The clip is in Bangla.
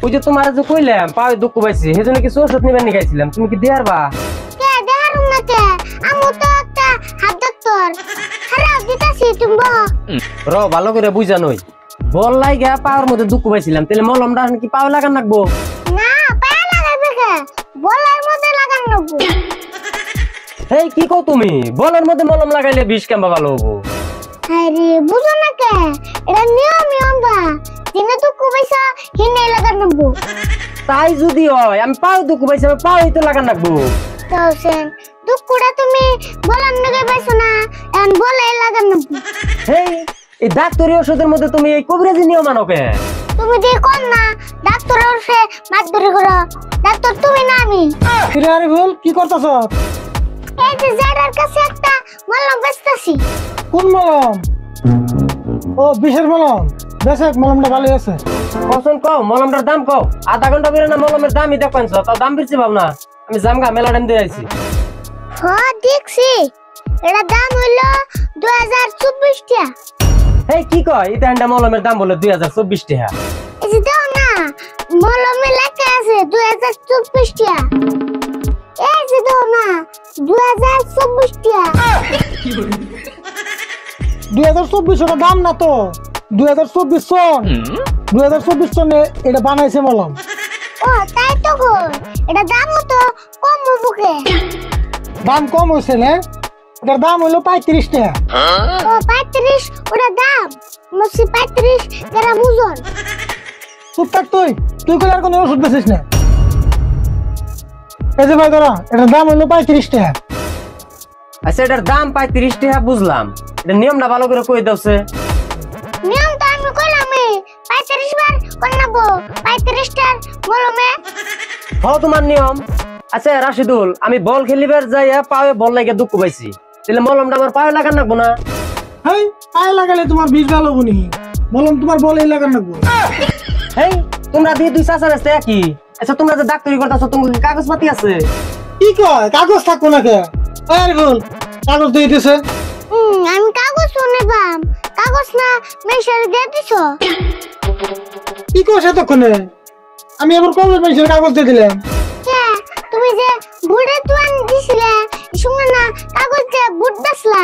ওই যে তোমার যে কইলাম পায়ে দুঃখ পাইছি সেজন্য কিছু ওষুধ নিবেন নি খাইছিলাম, তুমি কি দেয়ার বা? কে দেহারুম না কে? আমু তো একটা হাত ডাক্তার খারাপ দিতাছি তুমি র ভালো করে বুঝা নই বল লাগা পাওয়ার মধ্যে দুঃখ পাইছিলাম, তাহলে মলমটা কি পাও লাগান লাগবো? না পায়ে লাগাইবে কে? বলের মধ্যে লাগান লাগবো। এই কি কও তুমি? বলের মধ্যে মলম লাগাইলে বিষ কেমবা ভালো হবো? আরে বুঝো না কে? এটা নিয়ম বা দিনে দুঃখ পাইছা হিনে লাগান লাগবো। তাই যদি হয় আমি পাও দুঃখ পাইছি আমি পাওই তো লাগান লাগবো। তো সেন দুঃখটা তুমি বলার নগে পাইছো না, এখন বলে লাগান লাগবো। এই ডাক্তারি ওষুধের মধ্যে তুমি এই কবিরাজি নিয়ম মানো কে? তুমি যে কোন না ডাক্তারের ওষে মাতবরি করো, ডাক্তার তুমি না আমি। কিরে আরিফুল কি করতেছ? এই যে জারার কাছে একটা মলম বেচতাছি। কোন মলম? ও বিষের মলম। বেশ মলমটা ভালো আছে। কখন কও মলমটার দাম কও? আধা ঘন্টা বেরে না মলমের দামই দেখবেন তাও দাম বেশি ভাব না। আমি জামগা মেলা টাইম দিয়ে আইছি। হ্যাঁ দেখছি, এটা দাম হইলো 2024 টাকা। এই কি কয় এটা এন্ডা মলমের দাম বলে 2024 টাকা? এই যে দাও না মলমে লেখা আছে 2024 টাকা। এই যে দাও না 2024 টাকা। 2024 ওটা দাম না তো, 2024 সন। 2024 সনে এটা বানাইছে মলম। ও তাই তো গো, এটা দাম তো কম বুকে। দাম কম হইছে না? এটার দাম হলো 35 টাকা। ও 35 ওটা দাম, মুসি 35 গ্রাম ওজন। চুপ থাক তুই, তুই কইলে আর কোনো ওষুধ বেচিস না। এই যে ভাই ধরা, এটার দাম হলো 35 টাকা। আচ্ছা এটার দাম 35 টাকা বুঝলাম, এটা নিয়মটা ভালো করে কই দাওছে। নিয়ম তো আমি কইলাম 35 বার কোন নাবো 35 টার মলমে। হ্যাঁ তোমার নিয়ম। আচ্ছা রাশিদুল, আমি বল খেলিবার যাইয়া পায়ে বল লাগে দুঃখ পাইছি, তাহলে মলমটা আমার পায়ে লাগান লাগবো না? হেই পায়ে লাগালে তোমার বিষ ভালো হবনি, মলম তোমার বলেই লাগান লাগবো। এই তোমরা দিয়ে দুই চাচা রাস্তা একই। আচ্ছা তোমরা যে ডাক্তারি করতেছো তোমার কাগজপাতি আছে? কি কয় কাগজ থাকবো না কে? আরিফুল কাগজ দিয়ে দিছে। আমি কাগজ শুনেবাম, কাগজ না মেশাল দিয়ে দিছো। কি কইছ এতক্ষণে? আমি আবার কবে মেশাল কাগজ দিয়ে দিলাম? কে তুমি যে বুড়ে তুয়ান দিছিলে শুনে না কাগজ দিয়ে বুট দাসলা।